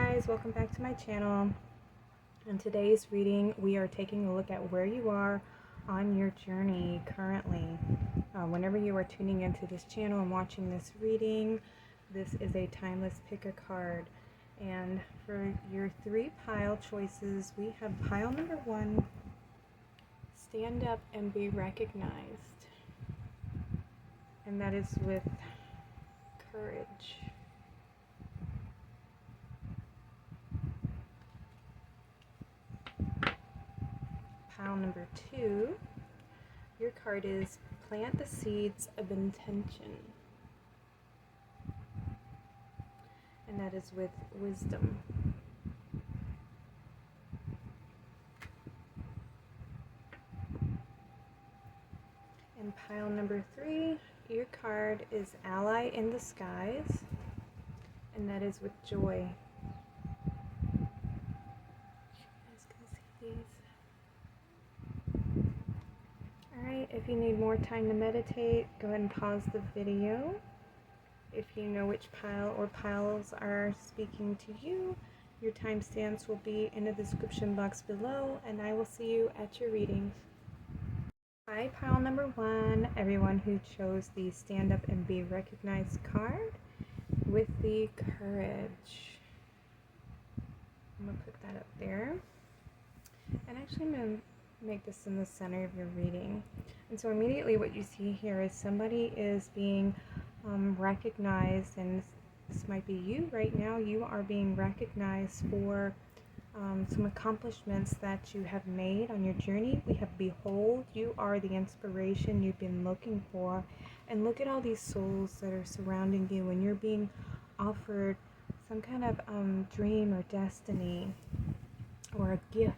guys, welcome back to my channel. In today's reading, we are taking a look at where you are on your journey currently. Whenever you are tuning into this channel and watching this reading, this is a timeless pick a card. And for your 3 pile choices, we have pile number 1, stand up and be recognized. And that is with courage. Pile number 2, your card is plant the seeds of intention. And that is with wisdom. And pile number 3, your card is ally in the skies. And that is with joy. You guys can see these. Alright, if you need more time to meditate, go ahead and pause the video. If you know which pile or piles are speaking to you, your timestamps will be in the description box below, and I will see you at your readings. Hi, pile number 1, everyone who chose the Stand Up and Be Recognized card with the courage. I'm going to put that up there. And actually I'm going to make this in the center of your reading. And so immediately what you see here is somebody is being recognized, and this might be you right now. You are being recognized for some accomplishments that you have made on your journey. We have behold, you are the inspiration you've been looking for, and look at all these souls that are surrounding you, and you're being offered some kind of dream or destiny or a gift.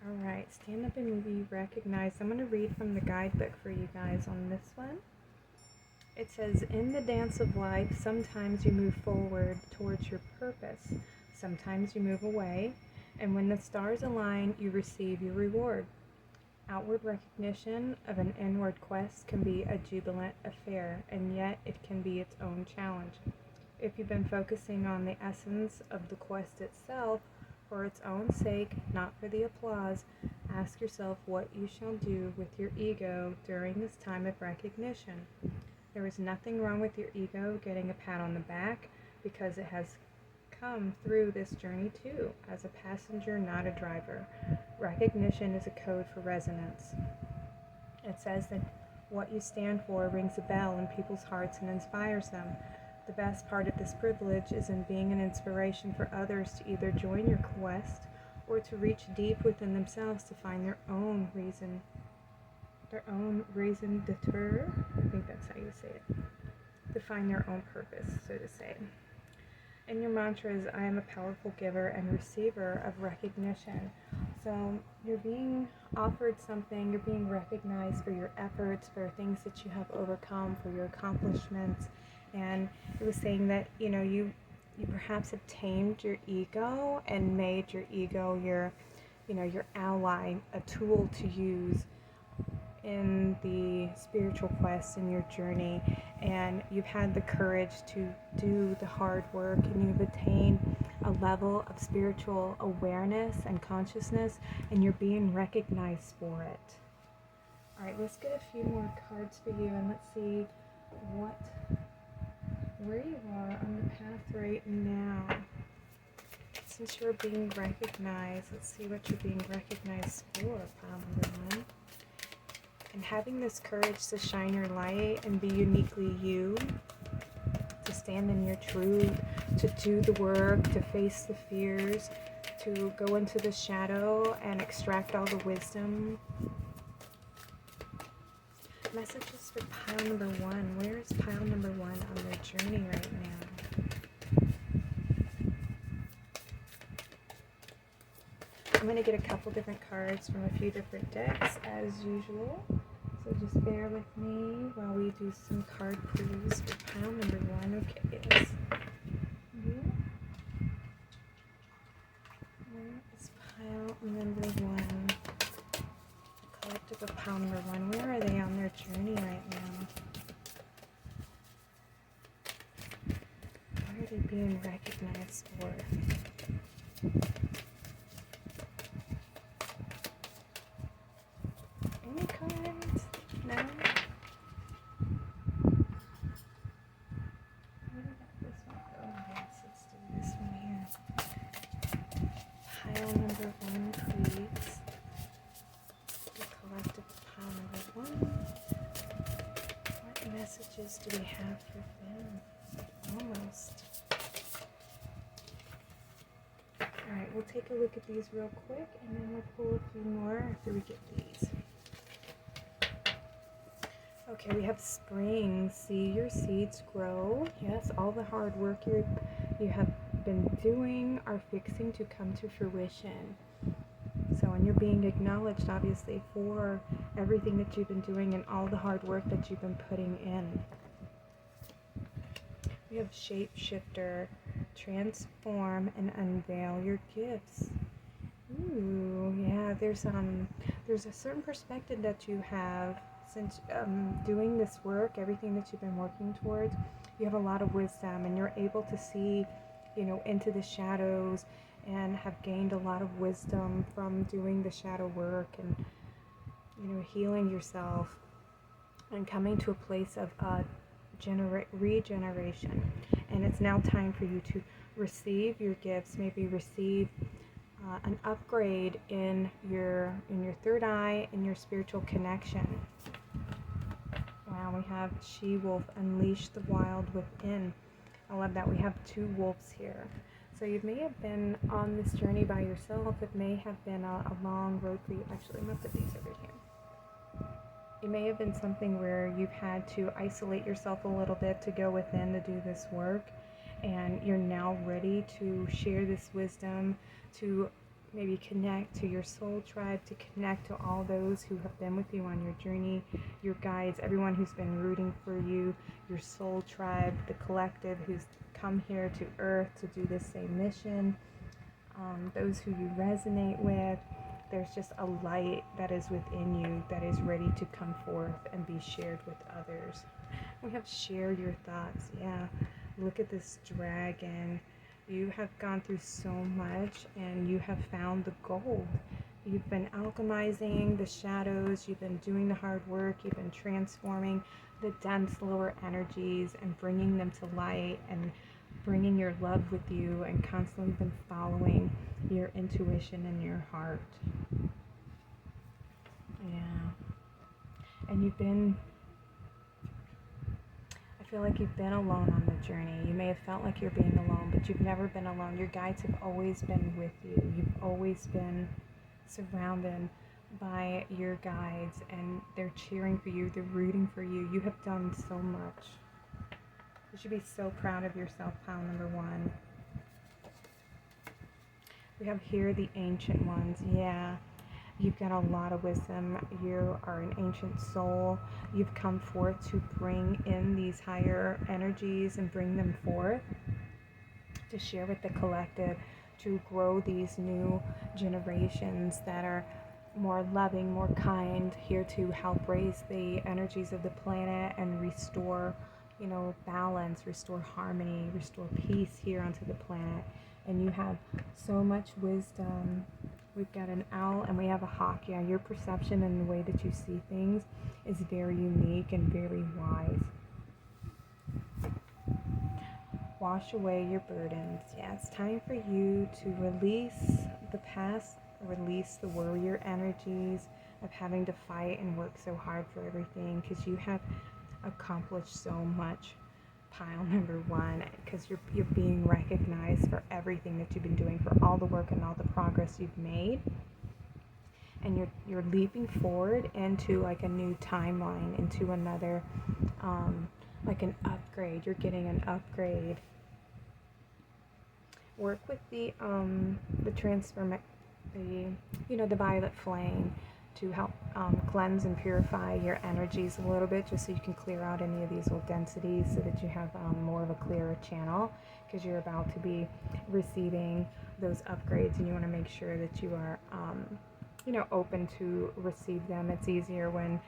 Alright, stand up and be recognized. I'm going to read from the guidebook for you guys on this one. It says, in the dance of life, sometimes you move forward towards your purpose, sometimes you move away, and when the stars align, you receive your reward. Outward recognition of an inward quest can be a jubilant affair, and yet it can be its own challenge. If you've been focusing on the essence of the quest itself, for its own sake, not for the applause, ask yourself what you shall do with your ego during this time of recognition. There is nothing wrong with your ego getting a pat on the back, because it has come through this journey too, as a passenger, not a driver. Recognition is a code for resonance. It says that what you stand for rings a bell in people's hearts and inspires them. The best part of this privilege is in being an inspiration for others to either join your quest or to reach deep within themselves to find their own raison d'etre. I think that's how you say it. To find their own purpose, so to say. And your mantra is, I am a powerful giver and receiver of recognition. So you're being offered something, you're being recognized for your efforts, for things that you have overcome, for your accomplishments. And it was saying that, you perhaps have tamed your ego and made your ego your ally, a tool to use in the spiritual quest in your journey. And you've had the courage to do the hard work, and you've attained a level of spiritual awareness and consciousness, and you're being recognized for it. Alright, let's get a few more cards for you, and let's see where you are on the path right now. Since you're being recognized, let's see what you're being recognized for, pile number 1. And having this courage to shine your light and be uniquely you, to stand in your truth, to do the work, to face the fears, to go into the shadow and extract all the wisdom. Messages for pile number 1. Where is pile number 1 on their journey right now? I'm going to get a couple different cards from a few different decks as usual. So just bear with me while we do some card pulls for pile number 1. Okay, yes. Where is pile number 1? Collective of pile number 1. Where are they on their journey right now? Where are they being recognized it's for. Any cards? No? Where did this one go? Yes, let's do this one here. Pile number 1, please. The collective pile number 1. What messages do we have for them? Almost. Alright, we'll take a look at these real quick and then we'll pull a few more after we get these. Okay, we have spring. See your seeds grow. Yes, all the hard work you have been doing are fixing to come to fruition. So, and you're being acknowledged, obviously, for everything that you've been doing and all the hard work that you've been putting in. We have shapeshifter, transform and unveil your gifts. Ooh, yeah, there's a certain perspective that you have since doing this work, everything that you've been working towards. You have a lot of wisdom and you're able to see, into the shadows and have gained a lot of wisdom from doing the shadow work and, healing yourself and coming to a place of regeneration. And it's now time for you to receive your gifts, maybe receive an upgrade in your third eye, in your spiritual connection. Wow, we have she-wolf, unleash the wild within. I love that we have 2 wolves here. So you may have been on this journey by yourself. It may have been a long road for you. Actually, I'm going to put these over here. It may have been something where you've had to isolate yourself a little bit to go within to do this work. And you're now ready to share this wisdom, to maybe connect to your soul tribe, to connect to all those who have been with you on your journey, your guides, everyone who's been rooting for you, your soul tribe, the collective who's come here to Earth to do this same mission, those who you resonate with. There's just a light that is within you that is ready to come forth and be shared with others. We have share your thoughts. Yeah, look at this dragon. You have gone through so much and you have found the gold. You've been alchemizing the shadows, you've been doing the hard work, you've been transforming the dense lower energies and bringing them to light and bringing your love with you and constantly been following your intuition and your heart. Yeah. And I feel like you've been alone on the journey. You may have felt like you're being alone, but you've never been alone. Your guides have always been with you. You've always been surrounded by your guides, and they're cheering for you. They're rooting for you. You have done so much. You should be so proud of yourself, pile number 1. We have here the ancient ones. Yeah. You've got a lot of wisdom. You are an ancient soul. You've come forth to bring in these higher energies and bring them forth to share with the collective, to grow these new generations that are more loving, more kind, here to help raise the energies of the planet and restore, balance, restore harmony, restore peace here onto the planet. And you have so much wisdom. We've got an owl and we have a hawk. Yeah, your perception and the way that you see things is very unique and very wise. Wash away your burdens. Yeah, it's time for you to release the past, release the warrior energies of having to fight and work so hard for everything, because you have accomplished so much, pile number 1, because you're being recognized for everything that you've been doing, for all the work and all the progress you've made. And you're leaping forward into like a new timeline, into another like an upgrade. You're getting an upgrade. Work with the the violet flame to help cleanse and purify your energies a little bit, just so you can clear out any of these old densities, so that you have more of a clearer channel, because you're about to be receiving those upgrades, and you want to make sure that you are open to receive them. It's easier when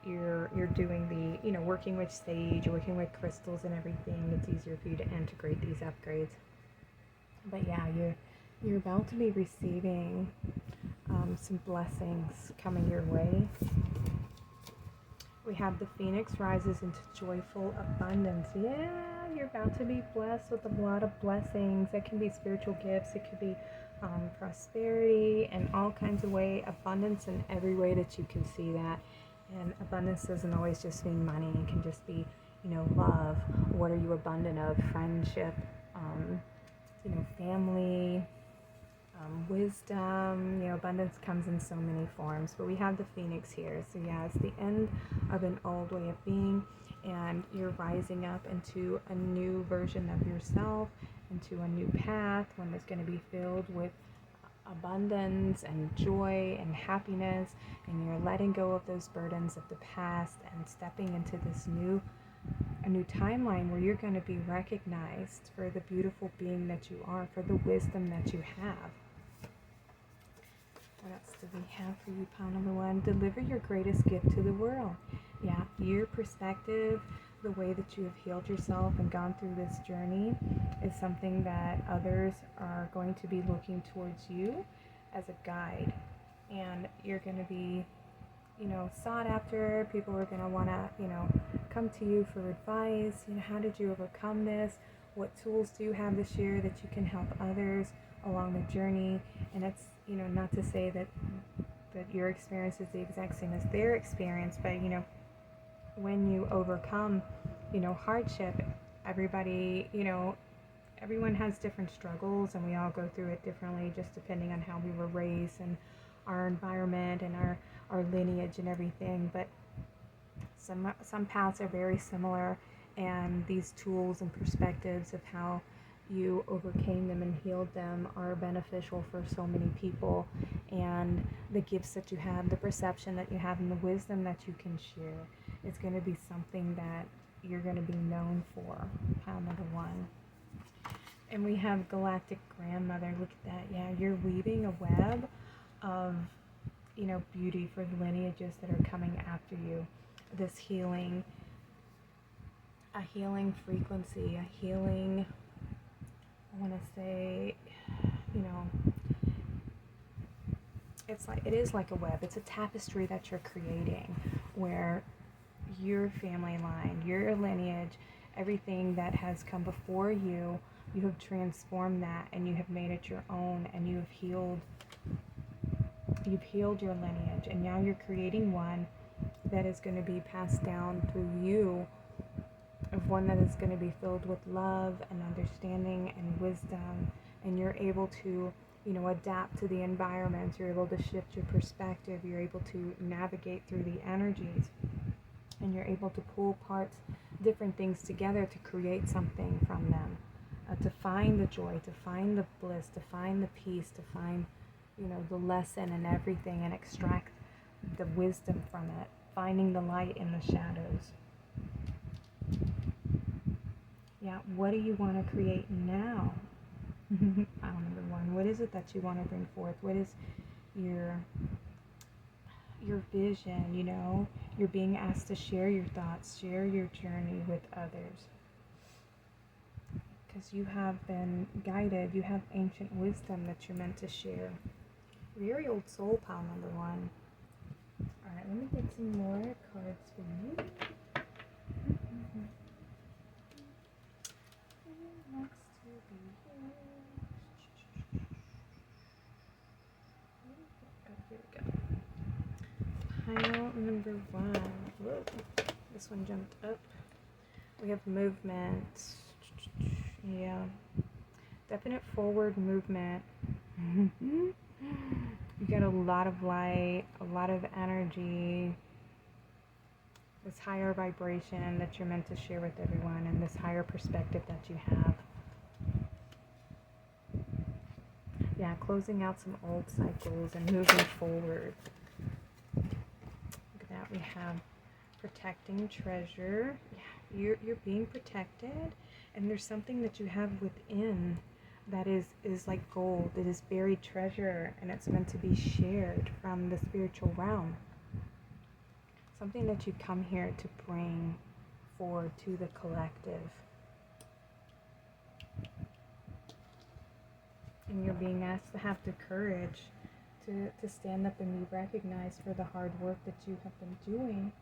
you're doing the working with sage, working with crystals and everything. It's easier for you to integrate these upgrades. But yeah, you're about to be receiving some blessings coming your way. We have the phoenix rises into joyful abundance. Yeah, you're about to be blessed with a lot of blessings. It can be spiritual gifts. It could be prosperity in all kinds of ways. Abundance in every way that you can see that. And abundance doesn't always just mean money. It can just be, love. What are you abundant of? Friendship, family, wisdom. Abundance comes in so many forms. But we have the phoenix here. So yeah, it's the end of an old way of being. And you're rising up into a new version of yourself, into a new path, one that's going to be filled with abundance and joy and happiness, and you're letting go of those burdens of the past and stepping into this a new timeline where you're going to be recognized for the beautiful being that you are, for the wisdom that you have. What else do we have for you, pile number 1? Deliver your greatest gift to the world. Yeah, your perspective, the way that you have healed yourself and gone through this journey is something that others are going to be looking towards you as a guide. And you're going to be, sought after. People are going to want to, come to you for advice. How did you overcome this? What tools do you have this year that you can help others along the journey? And it's, not to say that your experience is the exact same as their experience, but, when you overcome, hardship, everybody, everyone has different struggles, and we all go through it differently just depending on how we were raised and our environment and our lineage and everything. But some paths are very similar, and these tools and perspectives of how you overcame them and healed them are beneficial for so many people. And the gifts that you have, the perception that you have, and the wisdom that you can share is going to be something that you're going to be known for. Pile number 1. And we have Galactic Grandmother. Look at that. Yeah, you're weaving a web of, beauty for the lineages that are coming after you. This healing, a healing frequency, a healing, I want to say, it is like a web. It's a tapestry that you're creating where your family line, your lineage, everything that has come before you, you have transformed that and you have made it your own, and you've healed your lineage, and now you're creating one that is going to be passed down through you, of one that is going to be filled with love and understanding and wisdom, and you're able to adapt to the environment. You're able to shift your perspective. You're able to navigate through the energies, and you're able to pull parts, different things together to create something from them, to find the joy, to find the bliss, to find the peace, to find the lesson and everything, and extract the wisdom from it, finding the light in the shadows. Yeah, what do you want to create now? Pile number 1. What is it that you want to bring forth? What is your vision? You're being asked to share your thoughts, share your journey with others, because you have been guided. You have ancient wisdom that you're meant to share. Very old soul, pile number 1. All right, let me get some more cards for you. Pile number 1. Whoa, this one jumped up. We have movement. Yeah, definite forward movement. You get a lot of light, a lot of energy, this higher vibration that you're meant to share with everyone, and this higher perspective that you have. Yeah, closing out some old cycles and moving forward. Look at that. We have protecting treasure. Yeah, you're being protected, and there's something that you have within that is like gold. It is buried treasure, and it's meant to be shared from the spiritual realm. Something that you come here to bring forward to the collective. And you're being asked to have the courage to stand up and be recognized for the hard work that you have been doing.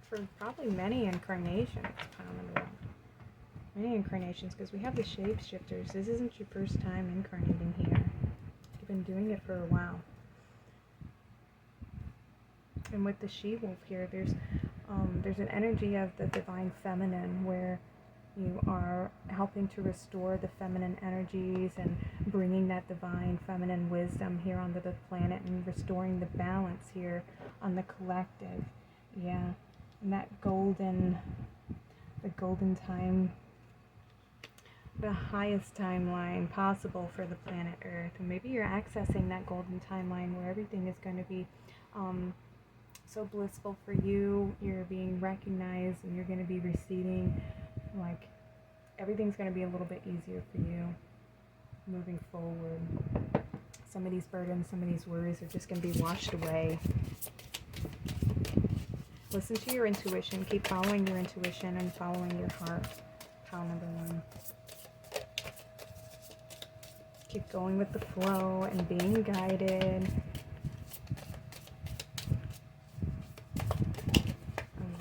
For probably many incarnations, pile number 1. Many incarnations, because we have the shapeshifters. This isn't your first time incarnating here. You've been doing it for a while. And with the she-wolf here, there's an energy of the divine feminine where you are helping to restore the feminine energies and bringing that divine feminine wisdom here onto the planet and restoring the balance here on the collective. Yeah, and that the golden time, the highest timeline possible for the planet Earth. And maybe you're accessing that golden timeline where everything is going to be so blissful for you. You're being recognized and you're going to be receiving, like, everything's going to be a little bit easier for you moving forward. Some of these burdens, some of these worries are just going to be washed away. Listen to your intuition. Keep following your intuition and following your heart. Pile number 1. Keep going with the flow and being guided.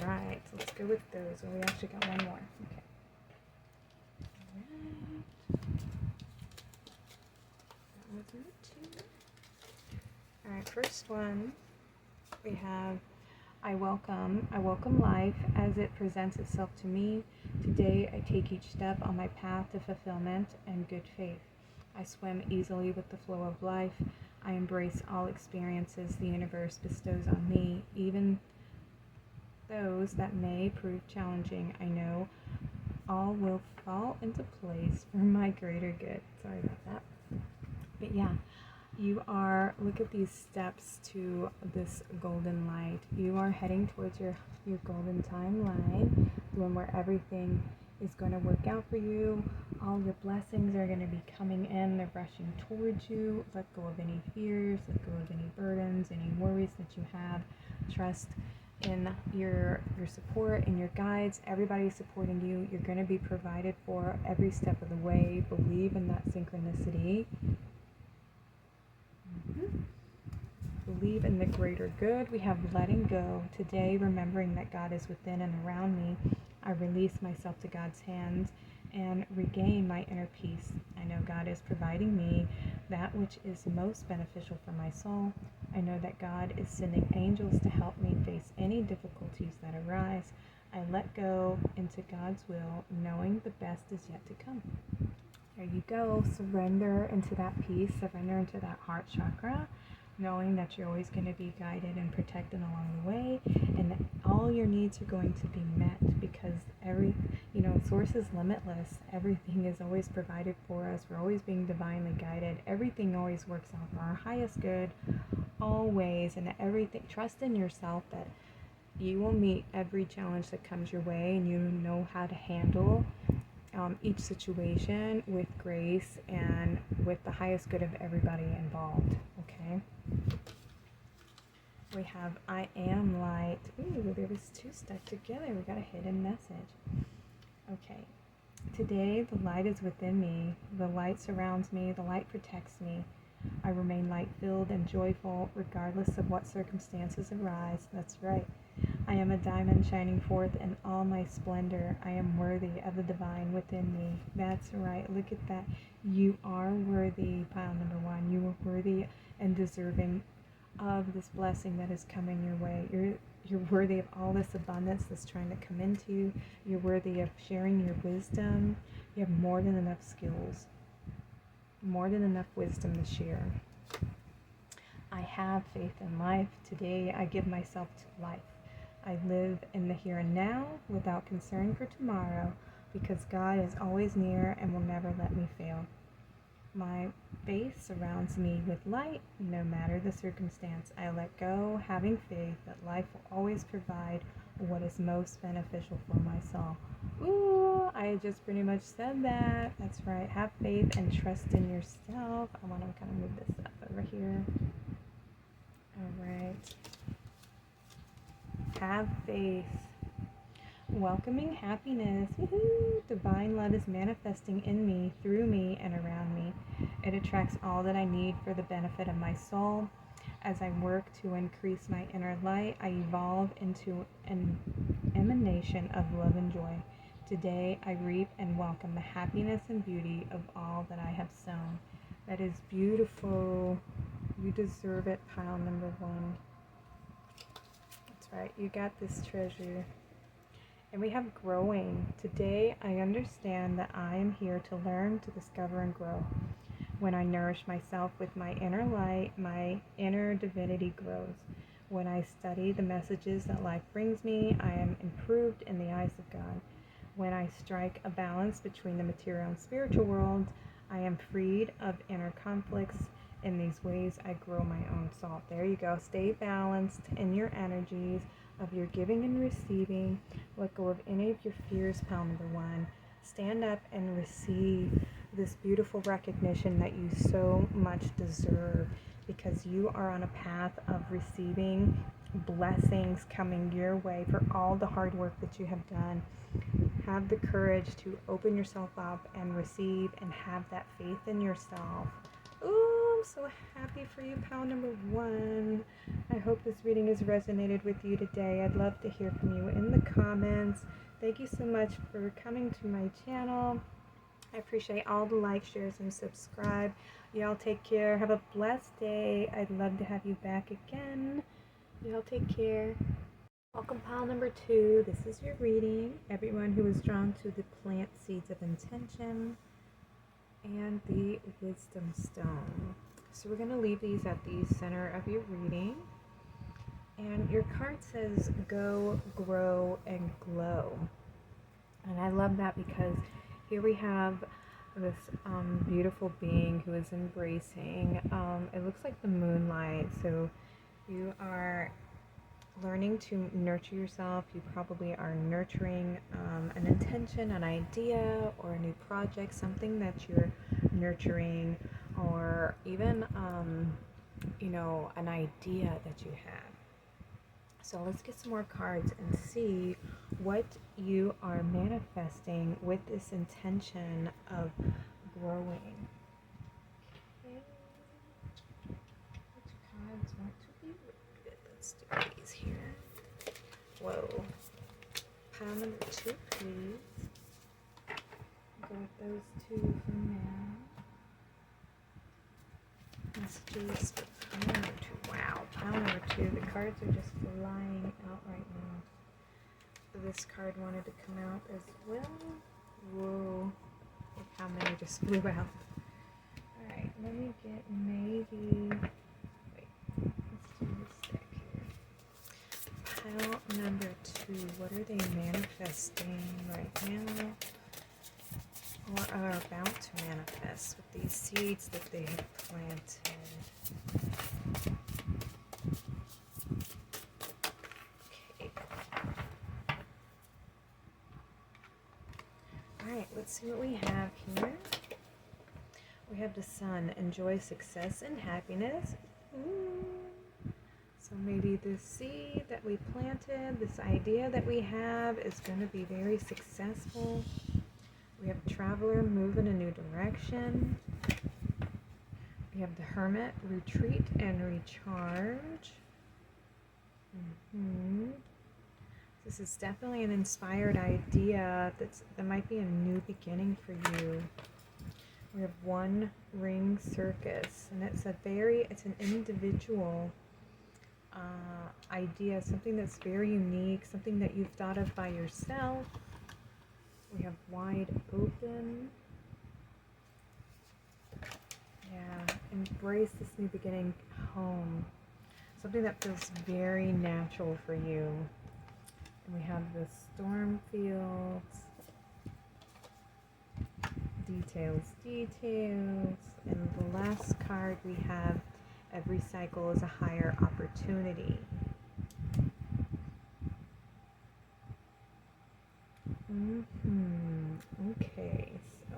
Alright, so let's go with those. Oh, we actually got one more. Okay. Alright, first one we have I welcome life as it presents itself to me. Today I take each step on my path to fulfillment and good faith. I swim easily with the flow of life. I embrace all experiences the universe bestows on me, even those that may prove challenging. I know all will fall into place for my greater good. Sorry about that. But yeah, you are, look at these steps to this golden light. You are heading towards your golden timeline, the one where everything is going to work out for you. All your blessings are going to be coming in. They're rushing towards you. Let go of any fears, let go of any burdens, any worries that you have. Trust in your support and your guides. Everybody's supporting you. You're going to be provided for every step of the way. Believe in that synchronicity. Believe in the greater good. We have letting go. Today, remembering that God is within and around me, I release myself to God's hands and regain my inner peace. I know God is providing me that which is most beneficial for my soul. I know that God is sending angels to help me face any difficulties that arise. I let go into God's will, knowing the best is yet to come. There you go. Surrender into that peace. Surrender into that heart chakra, knowing that you're always going to be guided and protected along the way, and that all your needs are going to be met, because source is limitless. Everything is always provided for us. We're always being divinely guided. Everything always works out for our highest good, always. And everything, trust in yourself that you will meet every challenge that comes your way, and you know how to handle each situation with grace and with the highest good of everybody involved. Okay, we have I am light. Ooh, there was 2 stuck together. We got a hidden message. Okay, today the light is within me. The light surrounds me. The light protects me. I remain light-filled and joyful regardless of what circumstances arise. That's right. I am a diamond shining forth in all my splendor. I am worthy of the divine within me. That's right. Look at that. You are worthy, pile number 1. You are worthy and deserving of this blessing that is coming your way. You're worthy of all this abundance that's trying to come into you. You're worthy of sharing your wisdom. You have more than enough skills, more than enough wisdom to share. I have faith in life. Today I give myself to life. I live in the here and now without concern for tomorrow, because God is always near and will never let me fail. My faith surrounds me with light, no matter the circumstance. I let go, having faith that life will always provide what is most beneficial for my soul. Ooh, I just pretty much said that. That's right. Have faith and trust in yourself. I want to kind of move this up over here. All right. Have faith. welcoming happiness. Woohoo! Divine love is manifesting in me, through me, and around me. It attracts all that I need for the benefit of my soul. As I work to increase my inner light, I evolve into an emanation of love and joy. Today, I reap and welcome the happiness and beauty of all that I have sown. That is beautiful. You deserve it, pile number 1. That's right, you got this treasure. And we have growing. Today, I understand that I am here to learn, to discover, and grow. When I nourish myself with my inner light, my inner divinity grows. When I study the messages that life brings me, I am improved in the eyes of God. When I strike a balance between the material and spiritual worlds, I am freed of inner conflicts. In these ways, I grow my own salt. There you go. Stay balanced in your energies of your giving and receiving. Let go of any of your fears, pile number 1. Stand up and receive this beautiful recognition that you so much deserve, because you are on a path of receiving blessings coming your way for all the hard work that you have done. Have the courage to open yourself up and receive and have that faith in yourself. Ooh, I'm so happy for you, pile number 1. I hope this reading has resonated with you today. I'd love to hear from you in the comments. Thank you so much for coming to my channel. I appreciate all the likes, shares, and subscribe. Y'all take care. Have a blessed day. I'd love to have you back again. Y'all take care. Welcome, pile number 2. This is your reading. Everyone who is drawn to the plant seeds of intention and the wisdom stone. So we're going to leave these at the center of your reading. And your card says go, grow, and glow. And I love that because here we have this beautiful being who is embracing, it looks like the moonlight. So you are learning to nurture yourself. You probably are nurturing an intention, an idea, or a new project, something that you're nurturing, or even, an idea that you have. So let's get some more cards and see what you are manifesting with this intention of growing. Okay. Which cards want to be read? Let's do these here. Whoa. Pile number 2, please. Go with those 2 for now. Messages for pile number 2. Wow, pile number 2. The cards are just flying out right now. This card wanted to come out as well. Whoa. Look how many just flew out. Alright, let me get maybe... Wait, let's do this deck here. Pile number 2. What are they manifesting right now? Or are about to manifest with these seeds that they have planted? Okay. Alright, let's see what we have here. We have the sun. Enjoy success and happiness. Ooh. So maybe this seed that we planted, this idea that we have, is going to be very successful. We have traveler, move in a new direction. We have the hermit, retreat and recharge. This is definitely an inspired idea that might be a new beginning for you. We have one ring circus, and it's an individual idea, something that's very unique, something that you've thought of by yourself. We have wide open. Yeah, embrace this new beginning, home. Something that feels very natural for you. And we have the storm fields. Details. And the last card we have, every cycle is a higher opportunity. Okay, so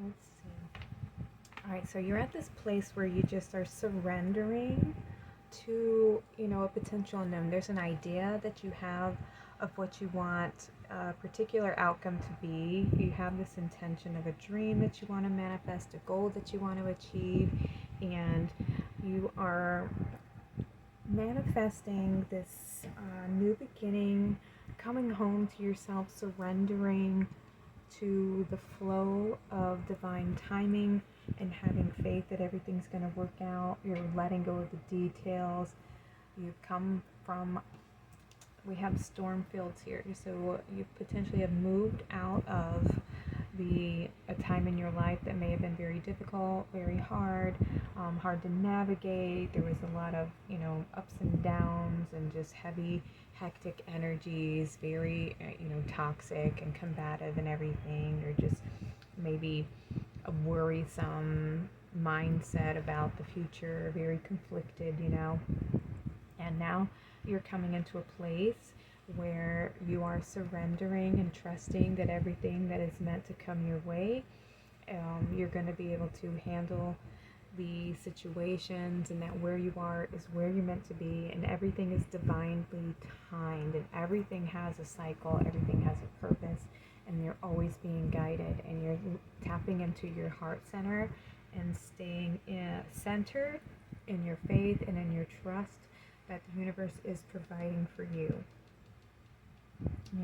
let's see. Alright, so you're at this place where you just are surrendering to, a potential unknown. There's an idea that you have of what you want a particular outcome to be. You have this intention of a dream that you want to manifest, a goal that you want to achieve, and you are manifesting this new beginning, coming home to yourself, surrendering to the flow of divine timing and having faith that everything's going to work out. You're letting go of the details. You've come from, we have storm fields here, so you potentially have moved out of a time in your life that may have been very difficult, very hard, hard to navigate. There was a lot of, ups and downs and just heavy, hectic energies, very, toxic and combative and everything, or just maybe a worrisome mindset about the future, very conflicted, And now you're coming into a place where you are surrendering and trusting that everything that is meant to come your way, you're going to be able to handle the situations, and that where you are is where you're meant to be, and everything is divinely timed, and everything has a cycle, everything has a purpose, and you're always being guided, and you're tapping into your heart center and staying centered in your faith and in your trust that the universe is providing for you.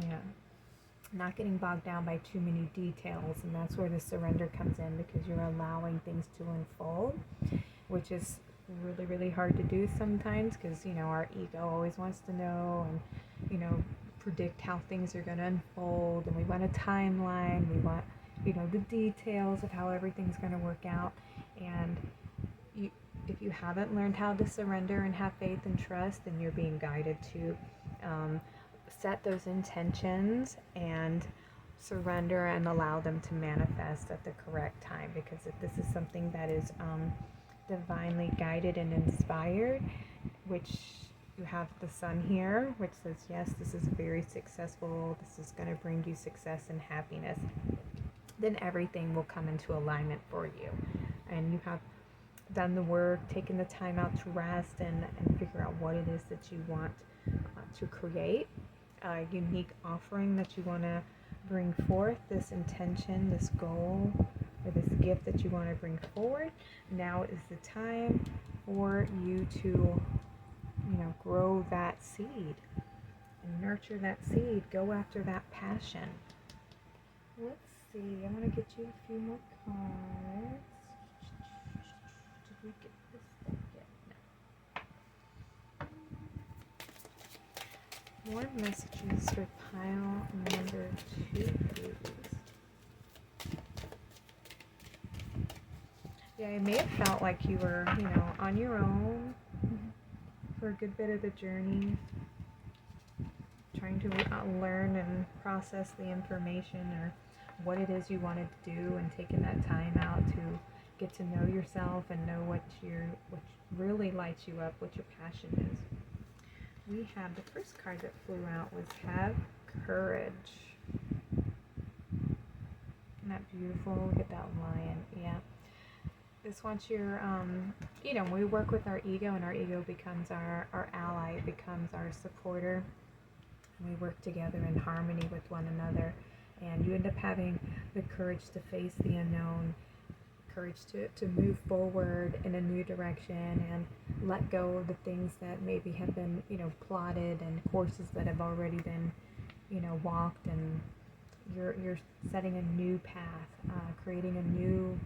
Yeah. Not getting bogged down by too many details, and that's where the surrender comes in, because you're allowing things to unfold, which is really, really hard to do sometimes, because, our ego always wants to know and, predict how things are going to unfold, and we want a timeline, we want, the details of how everything's going to work out. And if you haven't learned how to surrender and have faith and trust, then you're being guided to set those intentions and surrender and allow them to manifest at the correct time, because if this is something that is divinely guided and inspired, which you have the sun here, which says, yes, this is very successful, this is going to bring you success and happiness, then everything will come into alignment for you. And you have done the work, taken the time out to rest and figure out what it is that you want to create, a unique offering that you want to bring forth, this intention, this goal, or this gift that you want to bring forward. Now is the time for you to, grow that seed and nurture that seed. Go after that passion. Let's see, I'm going to get you a few more cards. Did we get this thing yet? No. More messages for pile number 2, please. Yeah, it may have felt like you were, on your own for a good bit of the journey, trying to learn and process the information or what it is you wanted to do, and taking that time out to get to know yourself and know what really lights you up, what your passion is. We have the first card that flew out was Have Courage. Isn't that beautiful? Look at that lion. Yeah. This wants your, we work with our ego, and our ego becomes our ally, it becomes our supporter. We work together in harmony with one another, and you end up having the courage to face the unknown, courage to move forward in a new direction and let go of the things that maybe have been, plotted, and courses that have already been, walked, and you're setting a new path, creating a new,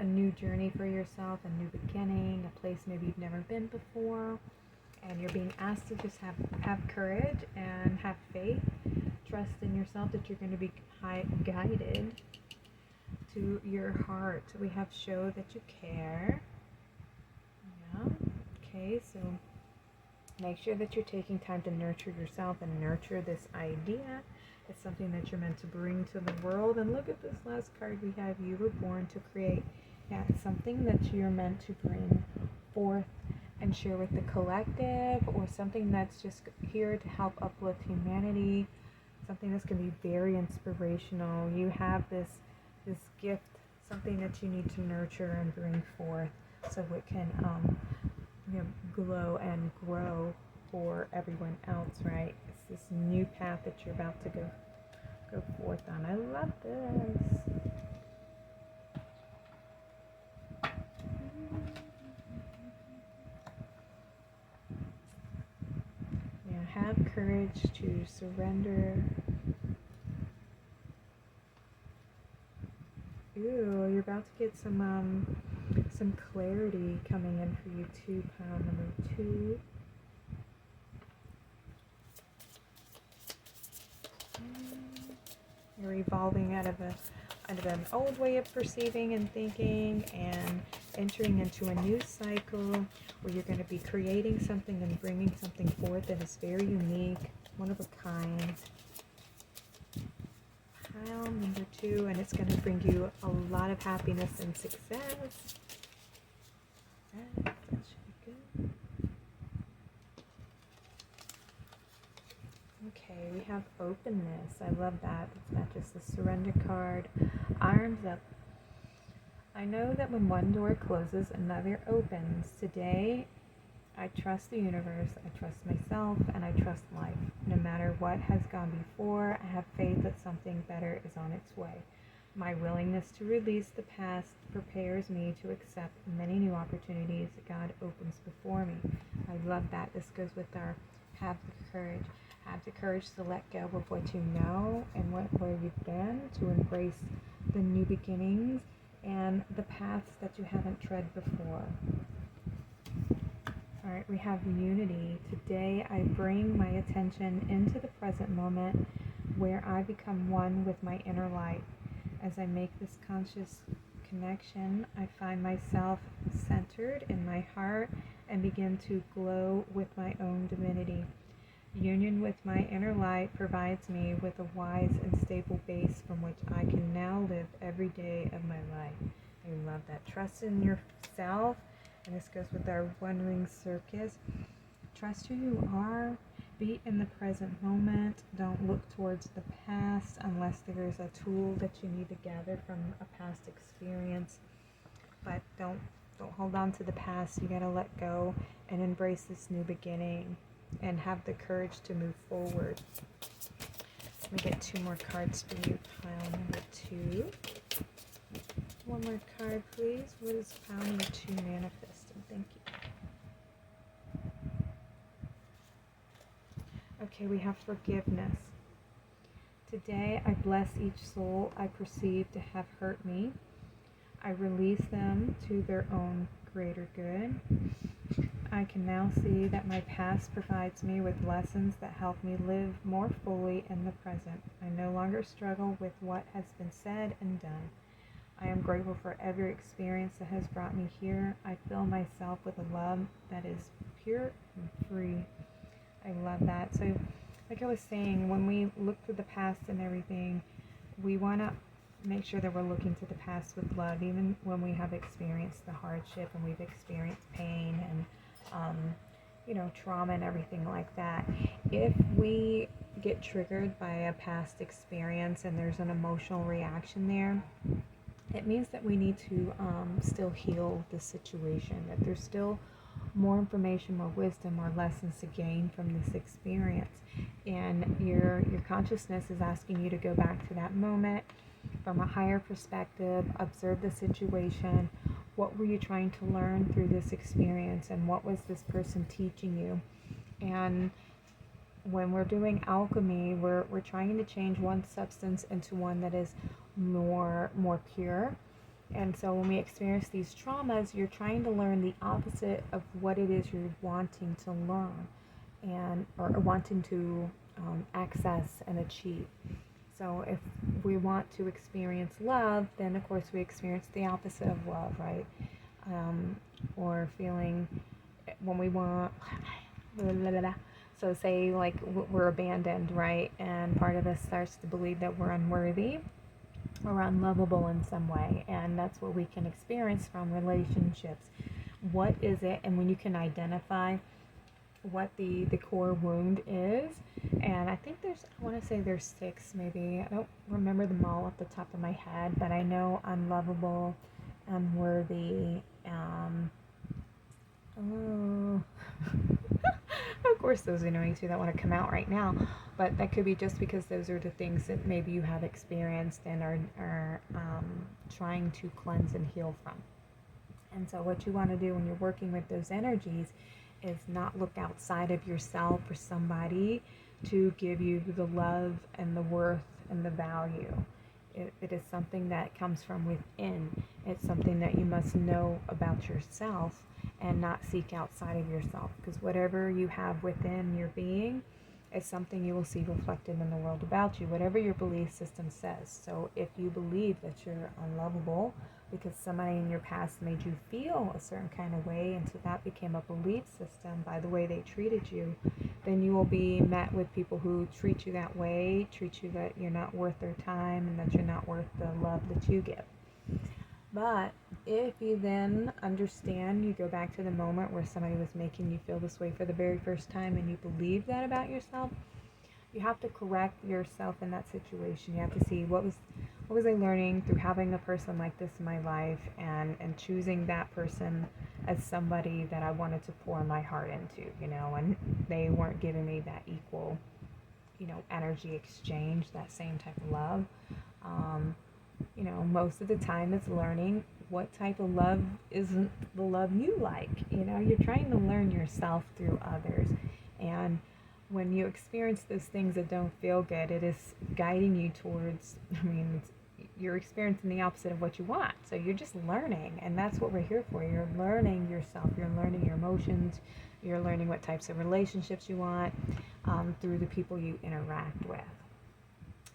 a new journey for yourself, a new beginning, a place maybe you've never been before. And you're being asked to just have courage and have faith, trust in yourself that you're going to be guided to your heart. We have show that you care. Yeah. Okay, so make sure that you're taking time to nurture yourself and nurture this idea. It's something that you're meant to bring to the world. And look at this last card we have. You were born to create. Yeah, it's something that you're meant to bring forth and share with the collective, or something that's just here to help uplift humanity, something that's going to be very inspirational. You have this gift, something that you need to nurture and bring forth so it can glow and grow for everyone else, right? this new path that you're about to go forth on. I love this. Yeah, have courage to surrender. Ooh, you're about to get some clarity coming in for you too, pile number 2. You're evolving out of an old way of perceiving and thinking and entering into a new cycle where you're going to be creating something and bringing something forth that is very unique, one of a kind. Pile number 2, and it's going to bring you a lot of happiness and success. That should be good. Okay, we have openness. I love that. It's not just the surrender card. Arms up. I know that when one door closes, another opens. Today, I trust the universe, I trust myself, and I trust life. No matter what has gone before, I have faith that something better is on its way. My willingness to release the past prepares me to accept many new opportunities God opens before me. I love that. This goes with our have the courage. Have the courage to let go of what you know and where you've been, to embrace the new beginnings and the paths that you haven't tread before. All right, we have unity. Today I bring my attention into the present moment where I become one with my inner light. As I make this conscious connection, I find myself centered in my heart and begin to glow with my own divinity. Union with my inner light provides me with a wise and stable base from which I can now live every day of my life. I love that. Trust in yourself, and this goes with our one-ring circus. Trust who you are. Be in the present moment. Don't look towards the past unless there is a tool that you need to gather from a past experience. But don't hold on to the past. You gotta let go and embrace this new beginning and have the courage to move forward. Let me get 2 more cards for you. Pile number 2. One more card, please. What is pile number 2 manifesting? Thank you. Okay, we have forgiveness. Today, I bless each soul I perceive to have hurt me. I release them to their own greater good. I can now see that my past provides me with lessons that help me live more fully in the present. I no longer struggle with what has been said and done. I am grateful for every experience that has brought me here. I fill myself with a love that is pure and free. I love that. So, like I was saying, when we look through the past and everything, we want to make sure that we're looking to the past with love, even when we have experienced the hardship and we've experienced pain and trauma and everything like that. If we get triggered by a past experience and there's an emotional reaction there, it means that we need to still heal the situation, that there's still more information, more wisdom, more lessons to gain from this experience. And your consciousness is asking you to go back to that moment from a higher perspective, observe the situation. What were you trying to learn through this experience, and what was this person teaching you? And when we're doing alchemy, we're trying to change one substance into one that is more pure. And so when we experience these traumas, you're trying to learn the opposite of what it is you're wanting to learn or wanting to access and achieve. So if we want to experience love, then of course we experience the opposite of love, right? Or feeling when we want, so say like we're abandoned, right? And part of us starts to believe that we're unworthy or unlovable in some way. And that's what we can experience from relationships. What is it? And when you can identify what the core wound is, and I think I want to say there's 6 maybe, I don't remember them all off the top of my head, but I know unlovable, unworthy, Oh. Of course, those are annoying too that want to come out right now, but that could be just because those are the things that maybe you have experienced and are trying to cleanse and heal from. And so, what you want to do when you're working with those energies is not look outside of yourself for somebody to give you the love and the worth and the value. It is something that comes from within. It's something that you must know about yourself and not seek outside of yourself, because whatever you have within your being is something you will see reflected in the world about you, whatever your belief system says. So if you believe that you're unlovable because somebody in your past made you feel a certain kind of way, and so that became a belief system by the way they treated you, then you will be met with people who treat you that way, treat you that you're not worth their time and that you're not worth the love that you give. But if you then understand, you go back to the moment where somebody was making you feel this way for the very first time and you believe that about yourself, you have to correct yourself in that situation. You have to see what was I learning through having a person like this in my life, and choosing that person as somebody that I wanted to pour my heart into, and they weren't giving me that equal, energy exchange, that same type of love. Most of the time it's learning what type of love isn't the love you like. You're trying to learn yourself through others. And when you experience those things that don't feel good, it is guiding you towards, you're experiencing the opposite of what you want. So you're just learning, and that's what we're here for. You're learning yourself, you're learning your emotions, you're learning what types of relationships you want through the people you interact with.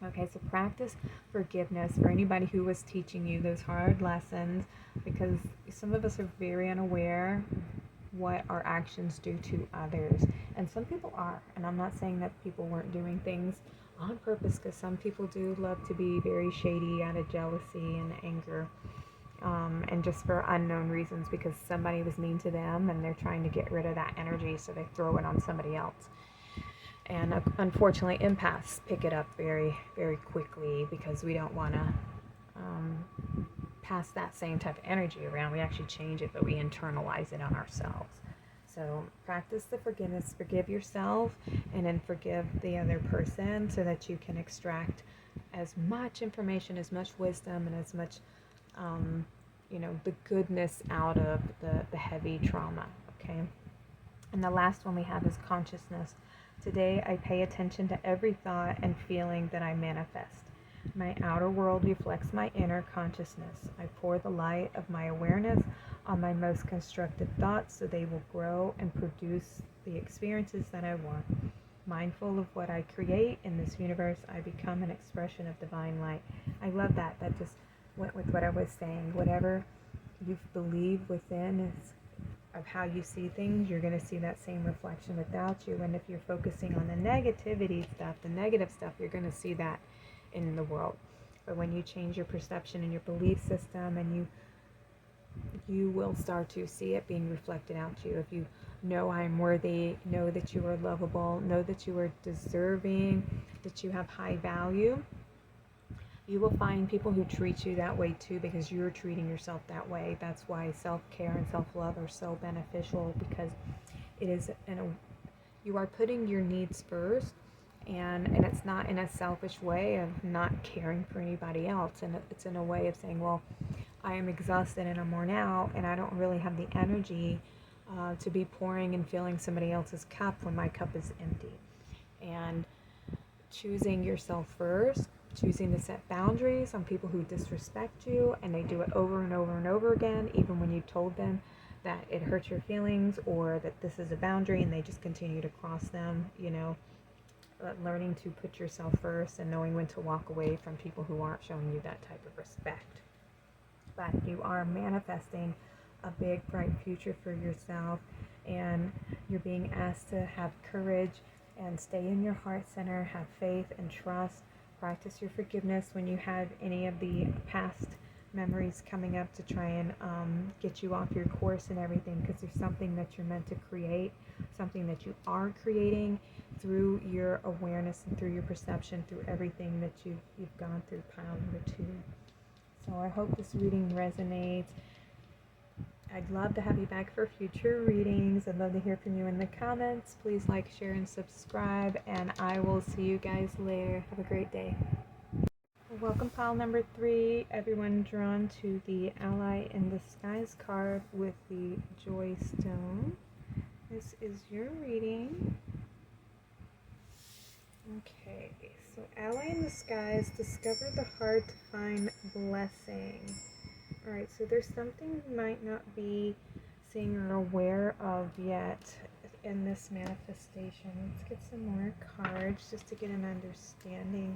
Okay, so practice forgiveness for anybody who was teaching you those hard lessons, because some of us are very unaware what our actions do to others. And some people are. And I'm not saying that people weren't doing things on purpose, because some people do love to be very shady out of jealousy and anger, and just for unknown reasons, because somebody was mean to them and they're trying to get rid of that energy, so they throw it on somebody else. And unfortunately, empaths pick it up very, very quickly, because we don't want to pass that same type of energy around. We actually change it, but we internalize it on ourselves. So practice the forgiveness. Forgive yourself, and then forgive the other person, so that you can extract as much information, as much wisdom, and as much, the goodness out of the heavy trauma. Okay. And the last one we have is consciousness. Today, I pay attention to every thought and feeling that I manifest. My outer world reflects my inner consciousness. I pour the light of my awareness on my most constructive thoughts, so they will grow and produce the experiences that I want. Mindful of what I create in this universe, I become an expression of divine light. I love that. That just went with what I was saying. Whatever you believe within is of how you see things, you're going to see that same reflection without you. And if you're focusing on the negativity stuff, the negative stuff, you're going to see that in the world. But when you change your perception and your belief system, and you will start to see it being reflected out to you. If you know I'm worthy, know that you are lovable, know that you are deserving, that you have high value, you will find people who treat you that way too, because you're treating yourself that way. That's why self-care and self-love are so beneficial, because it is you are putting your needs first, and it's not in a selfish way of not caring for anybody else, and it's in a way of saying, well, I am exhausted and I'm worn out, and I don't really have the energy to be pouring and filling somebody else's cup when my cup is empty. And choosing yourself first, choosing to set boundaries on people who disrespect you, and they do it over and over and over again, even when you told them that it hurts your feelings or that this is a boundary, and they just continue to cross them. Learning to put yourself first and knowing when to walk away from people who aren't showing you that type of respect. But you are manifesting a big, bright future for yourself, and you're being asked to have courage and stay in your heart center, have faith and trust. Practice your forgiveness when you have any of the past memories coming up to try and get you off your course and everything, because there's something that you're meant to create, something that you are creating through your awareness and through your perception, through everything that you've gone through, pile number 2. So I hope this reading resonates. I'd love to have you back for future readings. I'd love to hear from you in the comments. Please like, share, and subscribe, and I will see you guys later. Have a great day. Welcome pile number 3, everyone drawn to the Ally in Disguise card with the Joy Stone. This is your reading. Okay, so Ally in Disguise, discover the hard to find blessing. Alright, so there's something you might not be seeing or aware of yet in this manifestation. Let's get some more cards just to get an understanding,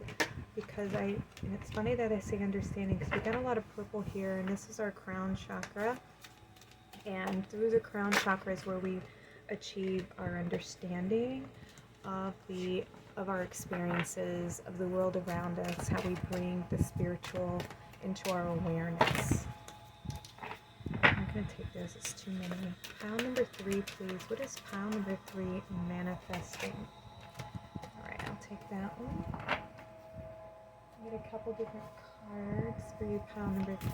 because and it's funny that I say understanding because we got a lot of purple here, and this is our crown chakra, and through the crown chakra is where we achieve our understanding of our experiences, of the world around us, how we bring the spiritual into our awareness. I'm going to take those, it's too many. Pile number 3, please. What is pile number 3 manifesting? Alright, I'll take that one. I'll get a couple different cards for you, pile number 3.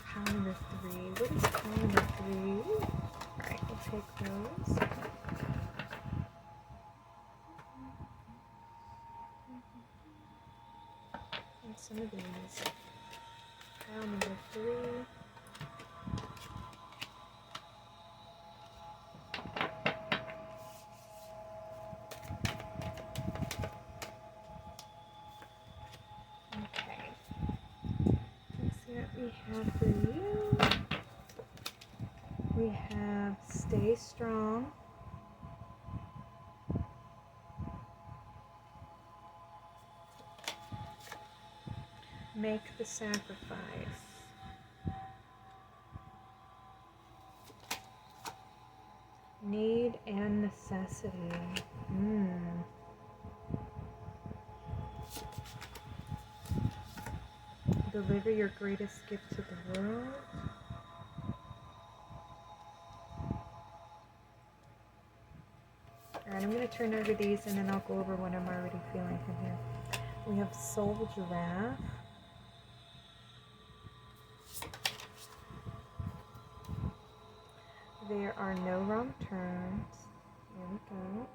Pile number 3. What is pile number 3? Alright, we'll take those. Some of these. Pile number 3. Okay. Let's see what we have for you. We have stay strong. Make the sacrifice. Need and necessity. Deliver your greatest gift to the world. Alright, I'm going to turn over these and then I'll go over what I'm already feeling from here. We have Soul Giraffe. There are no wrong turns. There we go.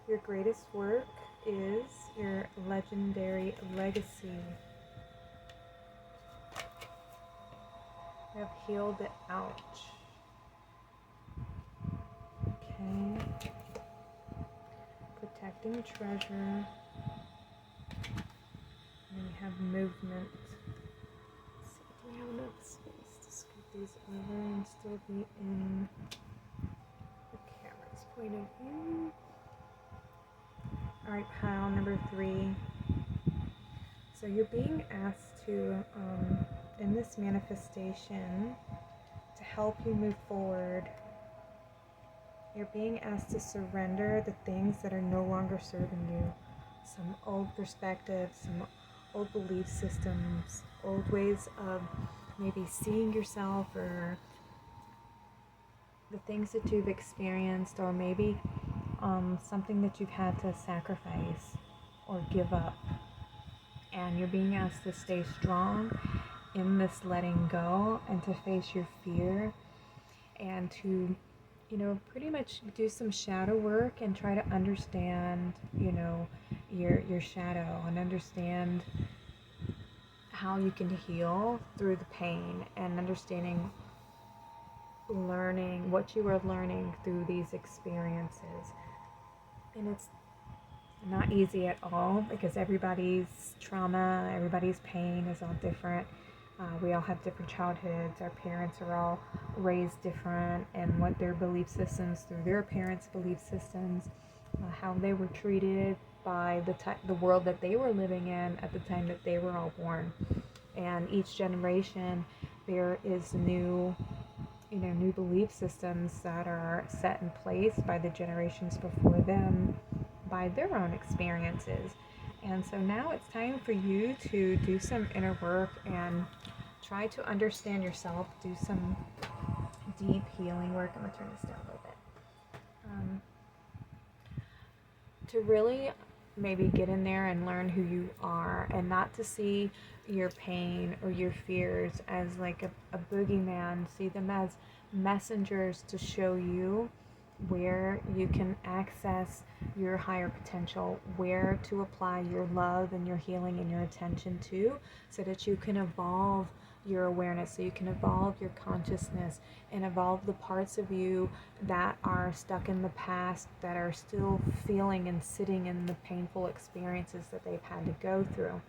Your greatest work is your legendary legacy. We have healed the ouch. Okay. Protecting treasure. And we have movement. Let's see, do we have enough space to scoot these over and still be in the camera's point of view? Alright, pile number 3. So you're being asked to, in this manifestation, to help you move forward. You're being asked to surrender the things that are no longer serving you. Some old perspectives, some old belief systems, old ways of maybe seeing yourself, or the things that you've experienced, or maybe something that you've had to sacrifice or give up. And you're being asked to stay strong in this letting go and to face your fear and to, you know, pretty much do some shadow work and try to understand, you know, your shadow, and understand how you can heal through the pain, and understanding, learning what you are learning through these experiences. And it's not easy at all, because everybody's trauma, everybody's pain is all different. We all have different childhoods. Our parents are all raised different, and what their belief systems, through their parents' belief systems, how they were treated by the world that they were living in at the time that they were all born. And each generation, there is new belief systems that are set in place by the generations before them, by their own experiences. And so now it's time for you to do some inner work and try to understand yourself, do some deep healing work. I'm going to turn this down a little bit. To really maybe get in there and learn who you are, and not to see your pain or your fears as like a boogeyman. See them as messengers to show you where you can access your higher potential, where to apply your love and your healing and your attention to, so that you can evolve your awareness, so you can evolve your consciousness and evolve the parts of you that are stuck in the past, that are still feeling and sitting in the painful experiences that they've had to go through.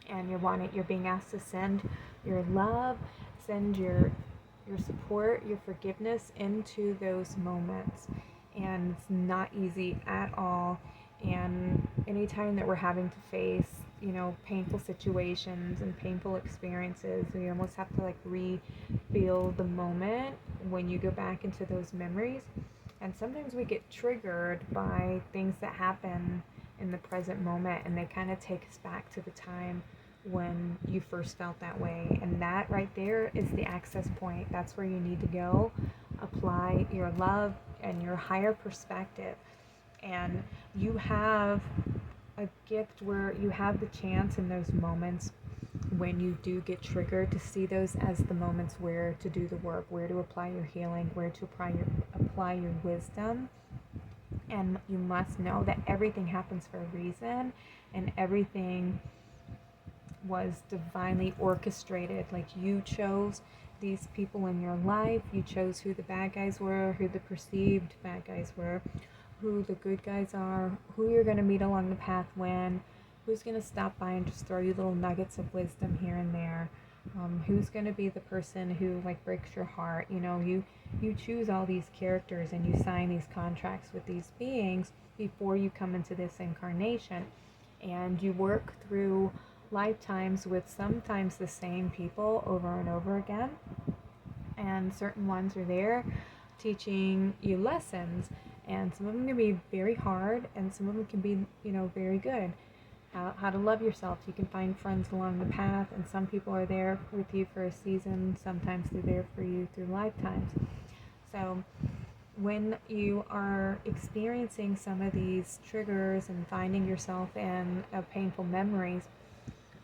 And you're being asked to send your love, send your support, your forgiveness into those moments. And it's not easy at all. And anytime that we're having to face, painful situations and painful experiences, we almost have to like re-feel the moment when you go back into those memories. And sometimes we get triggered by things that happen in the present moment, and they kind of take us back to the time when you first felt that way. And that right there is the access point. That's where you need to go, apply your love and your higher perspective. And you have a gift where you have the chance in those moments when you do get triggered to see those as the moments where to do the work, where to apply your healing, where to apply your wisdom. And you must know that everything happens for a reason, and everything was divinely orchestrated. Like, you chose these people in your life, you chose who the bad guys were, who the perceived bad guys were, who the good guys are, who you're going to meet along the path when, who's going to stop by and just throw you little nuggets of wisdom here and there, who's going to be the person who like breaks your heart. You choose all these characters and you sign these contracts with these beings before you come into this incarnation, and you work through lifetimes with sometimes the same people over and over again. And certain ones are there teaching you lessons, and some of them can be very hard, and some of them can be, very good. How to love yourself. You can find friends along the path, and some people are there with you for a season. Sometimes they're there for you through lifetimes. So when you are experiencing some of these triggers and finding yourself in painful memories,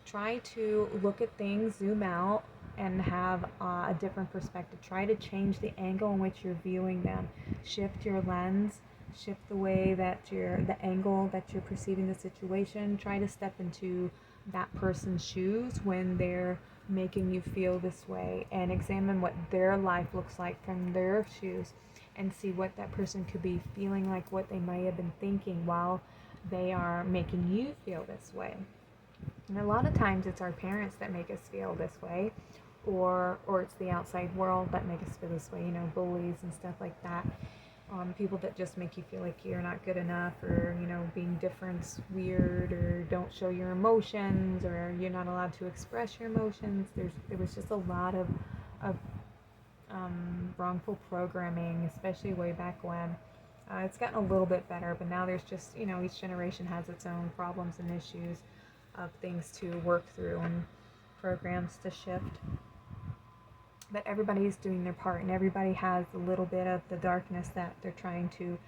try to look at things, zoom out, and have a different perspective. Try to change the angle in which you're viewing them. Shift your lens, shift the way that the angle that you're perceiving the situation. Try to step into that person's shoes when they're making you feel this way, and examine what their life looks like from their shoes, and see what that person could be feeling like, what they might have been thinking while they are making you feel this way. And a lot of times it's our parents that make us feel this way, or it's the outside world that make us feel this way, bullies and stuff like that. People that just make you feel like you're not good enough, or, being different's weird, or don't show your emotions, or you're not allowed to express your emotions. There was just a lot of wrongful programming, especially way back when. It's gotten a little bit better, but now there's just, each generation has its own problems and issues of things to work through and programs to shift. But everybody's doing their part, and everybody has a little bit of the darkness that they're trying to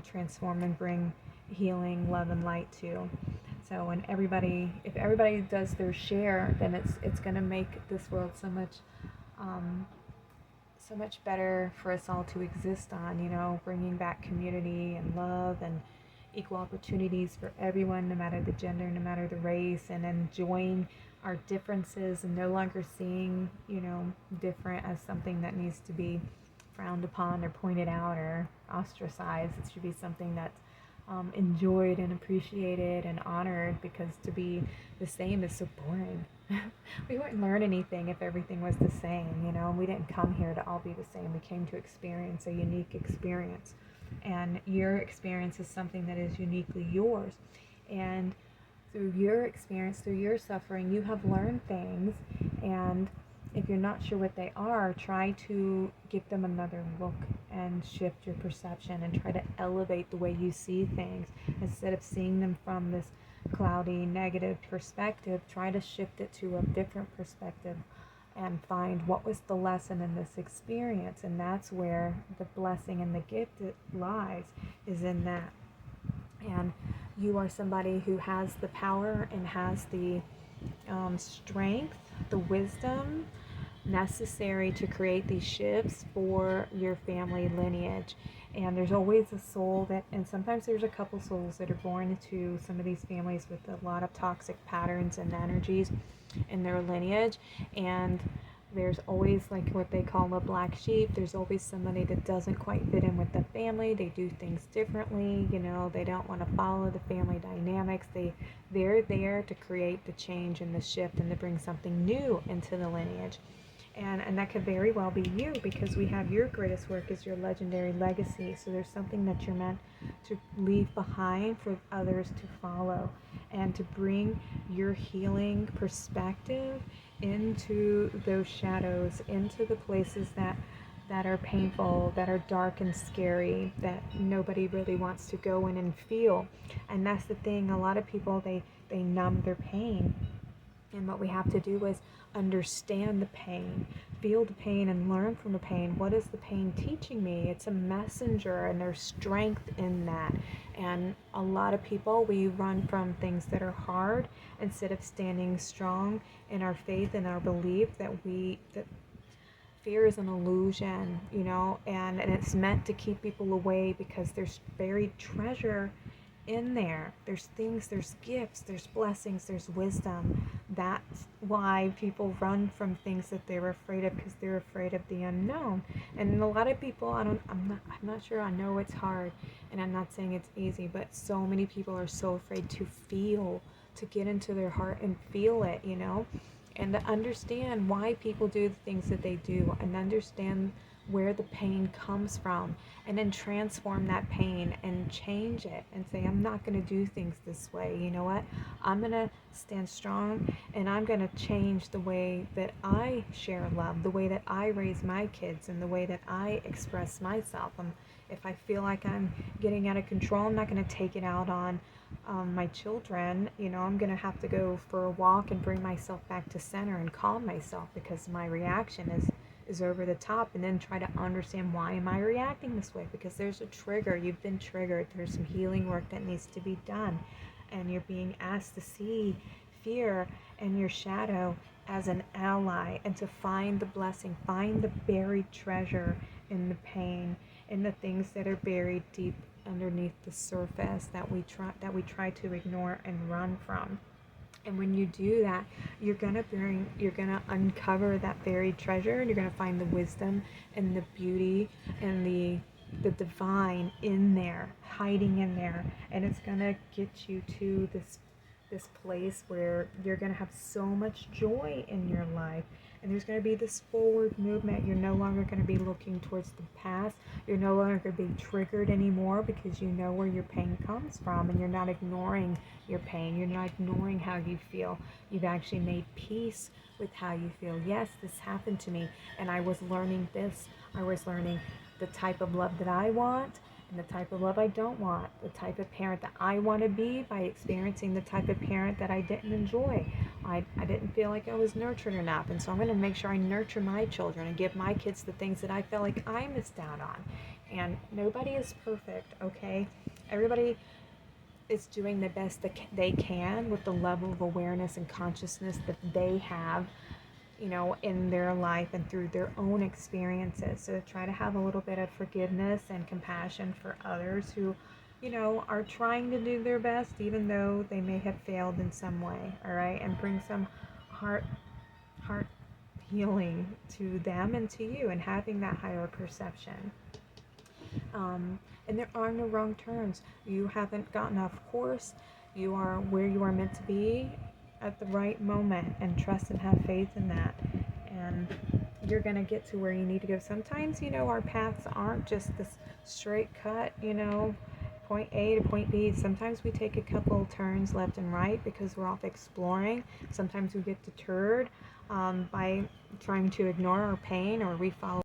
transform and bring healing, love, and light to. So if everybody does their share, then it's going to make this world so much better for us all to exist on, bringing back community and love and equal opportunities for everyone, no matter the gender, no matter the race, and enjoying our differences, and no longer seeing, different as something that needs to be frowned upon or pointed out or ostracized. It should be something that's enjoyed and appreciated and honored, because to be the same is so boring. We wouldn't learn anything if everything was the same, we didn't come here to all be the same. We came to experience a unique experience, and your experience is something that is uniquely yours. And through your experience, through your suffering, you have learned things, and if you're not sure what they are, try to give them another look and shift your perception, and try to elevate the way you see things. Instead of seeing them from this cloudy, negative perspective, try to shift it to a different perspective and find what was the lesson in this experience. And that's where the blessing and the gift lies, is in that. And you are somebody who has the power and has the strength, the wisdom necessary to create these shifts for your family lineage. And there's always a soul that, and sometimes there's a couple souls that are born into some of these families with a lot of toxic patterns and energies in their lineage. And there's always, like, what they call a black sheep. There's always somebody that doesn't quite fit in with the family. They do things differently, you know, they don't want to follow the family dynamics. They're there to create the change and the shift and to bring something new into the lineage. And that could very well be you, because we have your greatest work is your legendary legacy. So there's something that you're meant to leave behind for others to follow, and to bring your healing perspective into those shadows, into the places that are painful, that are dark and scary, that nobody really wants to go in and feel. And that's the thing, a lot of people, they numb their pain. And what we have to do is understand the pain, feel the pain, and learn from the pain. What is the pain teaching me? It's a messenger, and there's strength in that. And a lot of people, we run from things that are hard instead of standing strong in our faith and our belief that fear is an illusion, you know, and it's meant to keep people away, because there's buried treasure in there. There's things, there's gifts, there's blessings, there's wisdom. That's why people run from things that they're afraid of, because they're afraid of the unknown. And a lot of people, I'm not sure, I know it's hard, and I'm not saying it's easy, but so many people are so afraid to feel, to get into their heart and feel it, you know, and to understand why people do the things that they do, and understand where the pain comes from, and then transform that pain and change it and say, I'm not going to do things this way. You know what? I'm going to stand strong, and I'm going to change the way that I share love, the way that I raise my kids, and the way that I express myself. If I feel like I'm getting out of control, I'm not going to take it out on my children. You know, I'm going to have to go for a walk and bring myself back to center and calm myself, because my reaction is over the top, and then try to understand, why am I reacting this way? Because there's a trigger. You've been triggered. There's some healing work that needs to be done, and you're being asked to see fear and your shadow as an ally, and to find the blessing, find the buried treasure in the pain, in the things that are buried deep underneath the surface that we try to ignore and run from. And when you do that, you're gonna uncover that buried treasure, and you're gonna find the wisdom and the beauty and the divine in there, hiding in there. And it's gonna get you to this place where you're gonna have so much joy in your life. And there's going to be this forward movement. You're no longer going to be looking towards the past. You're no longer going to be triggered anymore, because you know where your pain comes from, and you're not ignoring your pain. You're not ignoring how you feel. You've actually made peace with how you feel. Yes, this happened to me, and I was learning this. I was learning the type of love that I want, and the type of love I don't want, the type of parent that I want to be, by experiencing the type of parent that I didn't enjoy. I didn't feel like I was nurtured enough, and so I'm going to make sure I nurture my children and give my kids the things that I felt like I missed out on. And nobody is perfect, okay? Everybody is doing the best that they can with the level of awareness and consciousness that they have, you know, in their life and through their own experiences. So try to have a little bit of forgiveness and compassion for others who, you know, are trying to do their best, even though they may have failed in some way. All right, and bring some heart healing to them and to you, and having that higher perception. And there are no wrong turns. You haven't gotten off course. You are where you are meant to be at the right moment, and trust and have faith in that. And you're going to get to where you need to go. Sometimes, you know, our paths aren't just this straight cut, you know, point A to point B. Sometimes we take a couple turns left and right because we're off exploring. Sometimes we get deterred by trying to ignore our pain, or we follow